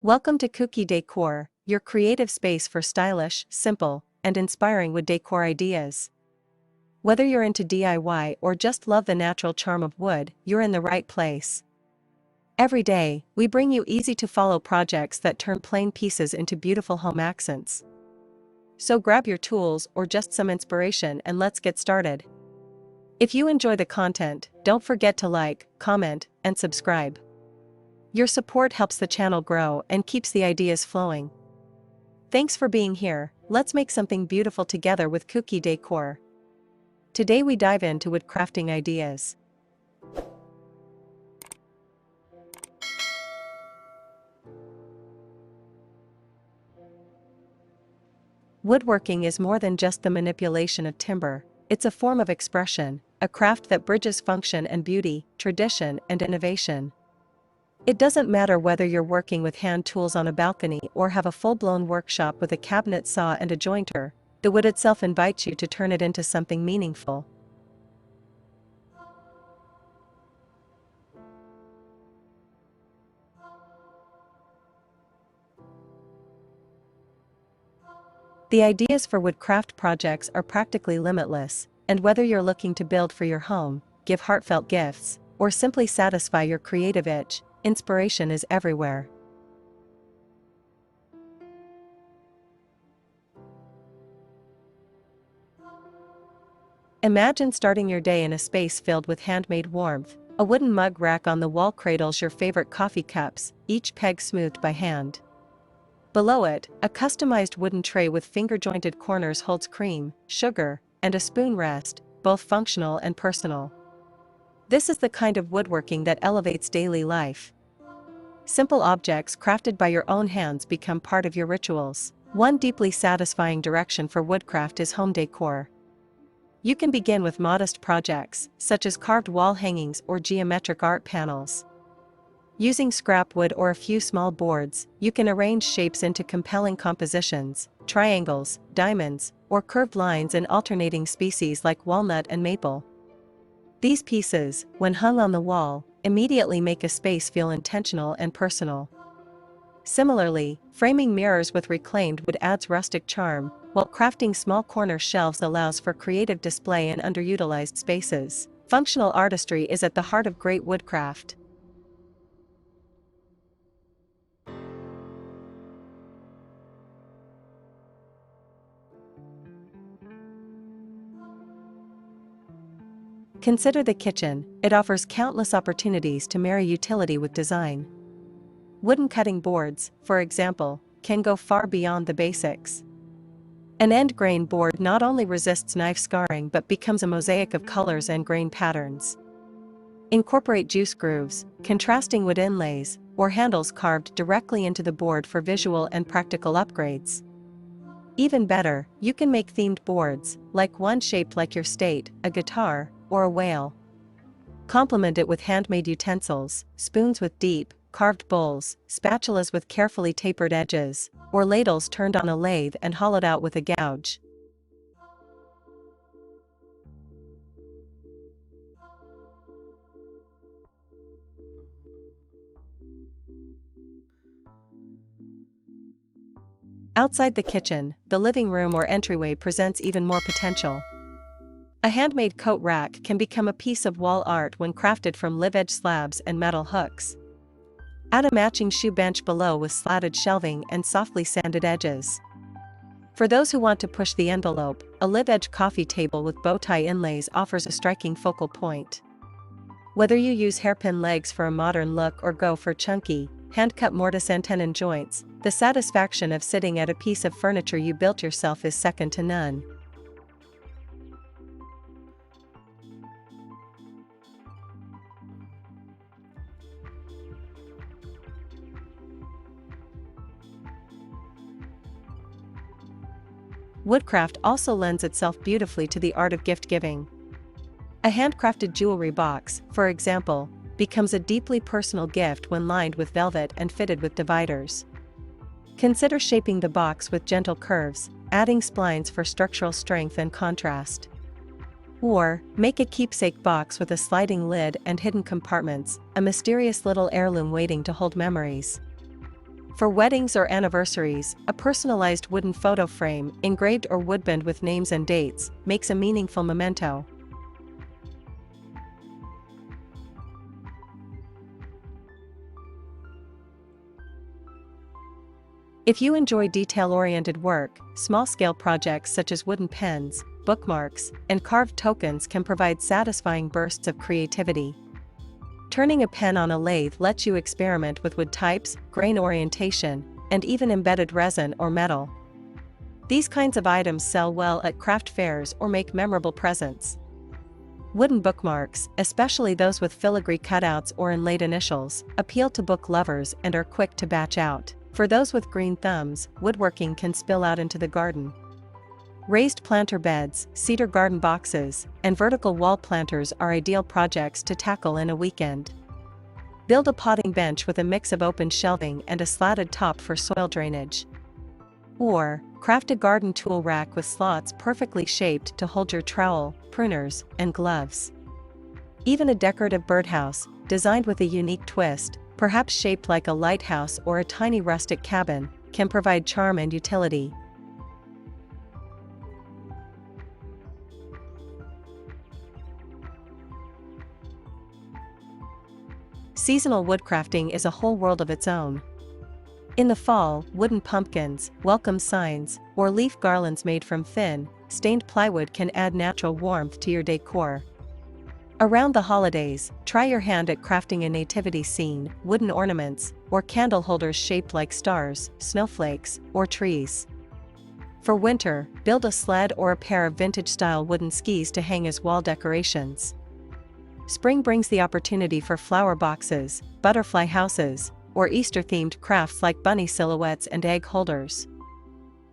Welcome to Kooky Decor, your creative space for stylish, simple, and inspiring wood decor ideas. Whether you're into DIY or just love the natural charm of wood, you're in the right place. Every day, we bring you easy-to-follow projects that turn plain pieces into beautiful home accents. So grab your tools or just some inspiration and let's get started. If you enjoy the content, don't forget to like, comment, and subscribe. Your support helps the channel grow and keeps the ideas flowing. Thanks for being here. Let's make something beautiful together with Kooky Decor. Today we dive into wood crafting ideas. Woodworking is more than just the manipulation of timber. It's a form of expression, a craft that bridges function and beauty, tradition and innovation. It doesn't matter whether you're working with hand tools on a balcony or have a full-blown workshop with a cabinet saw and a jointer, the wood itself invites you to turn it into something meaningful. The ideas for woodcraft projects are practically limitless, and whether you're looking to build for your home, give heartfelt gifts, or simply satisfy your creative itch, inspiration is everywhere. Imagine starting your day in a space filled with handmade warmth. A wooden mug rack on the wall cradles your favorite coffee cups, each peg smoothed by hand. Below it, a customized wooden tray with finger-jointed corners holds cream, sugar, and a spoon rest, both functional and personal. This is the kind of woodworking that elevates daily life. Simple objects crafted by your own hands become part of your rituals. One deeply satisfying direction for woodcraft is home decor. You can begin with modest projects, such as carved wall hangings or geometric art panels. Using scrap wood or a few small boards, you can arrange shapes into compelling compositions, triangles, diamonds, or curved lines in alternating species like walnut and maple. These pieces, when hung on the wall, immediately make a space feel intentional and personal. Similarly, framing mirrors with reclaimed wood adds rustic charm, while crafting small corner shelves allows for creative display in underutilized spaces. Functional artistry is at the heart of great woodcraft. Consider the kitchen. It offers countless opportunities to marry utility with design. Wooden cutting boards, for example, can go far beyond the basics. An end grain board not only resists knife scarring but becomes a mosaic of colors and grain patterns. Incorporate juice grooves, contrasting wood inlays, or handles carved directly into the board for visual and practical upgrades. Even better, you can make themed boards, like one shaped like your state, a guitar, or a whale. Complement it with handmade utensils, spoons with deep, carved bowls, spatulas with carefully tapered edges, or ladles turned on a lathe and hollowed out with a gouge. Outside the kitchen, the living room or entryway presents even more potential. A handmade coat rack can become a piece of wall art when crafted from live-edge slabs and metal hooks. Add a matching shoe bench below with slatted shelving and softly sanded edges. For those who want to push the envelope, a live-edge coffee table with bow tie inlays offers a striking focal point. Whether you use hairpin legs for a modern look or go for chunky, hand-cut mortise and tenon joints, the satisfaction of sitting at a piece of furniture you built yourself is second to none. Woodcraft also lends itself beautifully to the art of gift-giving. A handcrafted jewelry box, for example, becomes a deeply personal gift when lined with velvet and fitted with dividers. Consider shaping the box with gentle curves, adding splines for structural strength and contrast. Or, make a keepsake box with a sliding lid and hidden compartments, a mysterious little heirloom waiting to hold memories. For weddings or anniversaries, a personalized wooden photo frame, engraved or woodbend with names and dates, makes a meaningful memento. If you enjoy detail-oriented work, small-scale projects such as wooden pens, bookmarks, and carved tokens can provide satisfying bursts of creativity. Turning a pen on a lathe lets you experiment with wood types, grain orientation, and even embedded resin or metal. These kinds of items sell well at craft fairs or make memorable presents. Wooden bookmarks, especially those with filigree cutouts or inlaid initials, appeal to book lovers and are quick to batch out. For those with green thumbs, woodworking can spill out into the garden. Raised planter beds, cedar garden boxes, and vertical wall planters are ideal projects to tackle in a weekend. Build a potting bench with a mix of open shelving and a slatted top for soil drainage. Or, craft a garden tool rack with slots perfectly shaped to hold your trowel, pruners, and gloves. Even a decorative birdhouse, designed with a unique twist, perhaps shaped like a lighthouse or a tiny rustic cabin, can provide charm and utility. Seasonal woodcrafting is a whole world of its own. In the fall, wooden pumpkins, welcome signs, or leaf garlands made from thin, stained plywood can add natural warmth to your decor. Around the holidays, try your hand at crafting a nativity scene, wooden ornaments, or candle holders shaped like stars, snowflakes, or trees. For winter, build a sled or a pair of vintage-style wooden skis to hang as wall decorations. Spring brings the opportunity for flower boxes, butterfly houses, or Easter-themed crafts like bunny silhouettes and egg holders.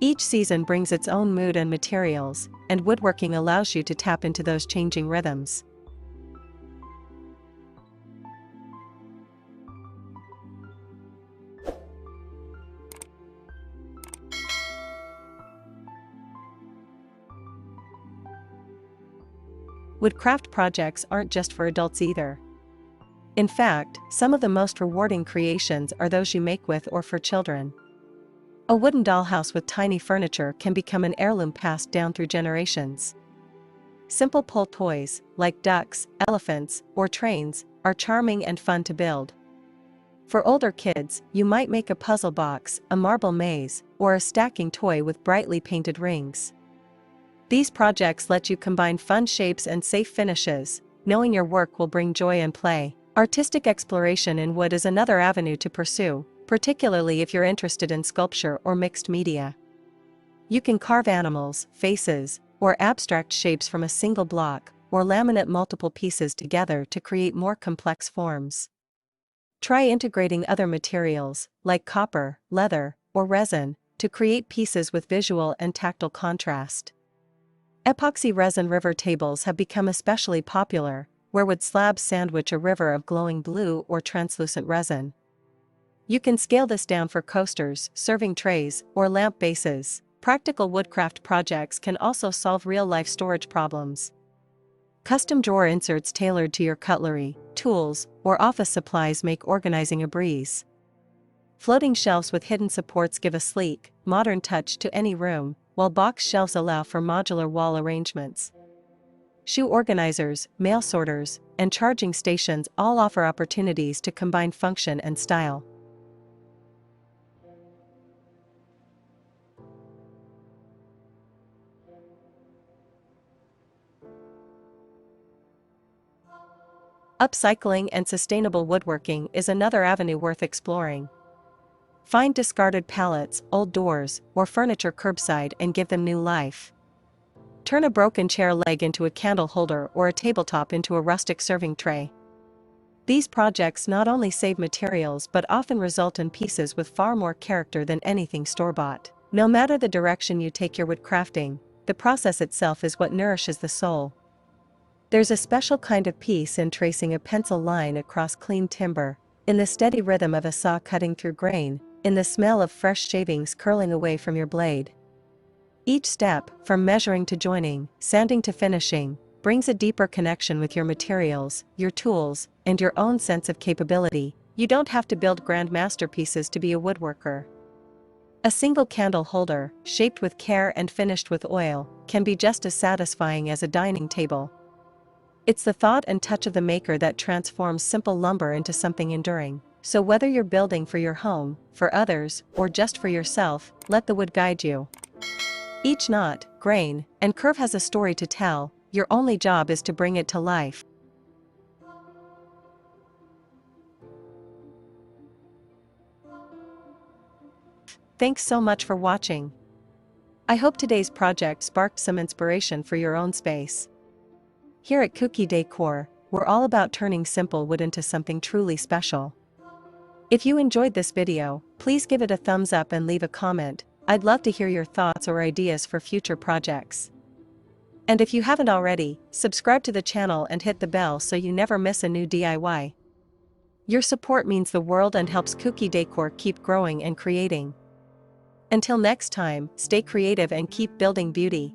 Each season brings its own mood and materials, and woodworking allows you to tap into those changing rhythms. Woodcraft projects aren't just for adults either. In fact, some of the most rewarding creations are those you make with or for children. A wooden dollhouse with tiny furniture can become an heirloom passed down through generations. Simple pull toys, like ducks, elephants, or trains, are charming and fun to build. For older kids, you might make a puzzle box, a marble maze, or a stacking toy with brightly painted rings. These projects let you combine fun shapes and safe finishes, knowing your work will bring joy and play. Artistic exploration in wood is another avenue to pursue, particularly if you're interested in sculpture or mixed media. You can carve animals, faces, or abstract shapes from a single block, or laminate multiple pieces together to create more complex forms. Try integrating other materials, like copper, leather, or resin, to create pieces with visual and tactile contrast. Epoxy resin river tables have become especially popular, where wood slabs sandwich a river of glowing blue or translucent resin. You can scale this down for coasters, serving trays, or lamp bases. Practical woodcraft projects can also solve real-life storage problems. Custom drawer inserts tailored to your cutlery, tools, or office supplies make organizing a breeze. Floating shelves with hidden supports give a sleek, modern touch to any room, while box shelves allow for modular wall arrangements. Shoe organizers, mail sorters, and charging stations all offer opportunities to combine function and style. Upcycling and sustainable woodworking is another avenue worth exploring. Find discarded pallets, old doors, or furniture curbside and give them new life. Turn a broken chair leg into a candle holder or a tabletop into a rustic serving tray. These projects not only save materials but often result in pieces with far more character than anything store-bought. No matter the direction you take your woodcrafting, the process itself is what nourishes the soul. There's a special kind of peace in tracing a pencil line across clean timber, in the steady rhythm of a saw cutting through grain, in the smell of fresh shavings curling away from your blade. Each step, from measuring to joining, sanding to finishing, brings a deeper connection with your materials, your tools, and your own sense of capability. You don't have to build grand masterpieces to be a woodworker. A single candle holder, shaped with care and finished with oil, can be just as satisfying as a dining table. It's the thought and touch of the maker that transforms simple lumber into something enduring. So whether you're building for your home, for others, or just for yourself, let the wood guide you. Each knot, grain, and curve has a story to tell. Your only job is to bring it to life. Thanks so much for watching. I hope today's project sparked some inspiration for your own space. Here at Kooky Decor, we're all about turning simple wood into something truly special. If you enjoyed this video, please give it a thumbs up and leave a comment. I'd love to hear your thoughts or ideas for future projects. And if you haven't already, subscribe to the channel and hit the bell so you never miss a new DIY. Your support means the world and helps Kooky Decor keep growing and creating. Until next time, stay creative and keep building beauty.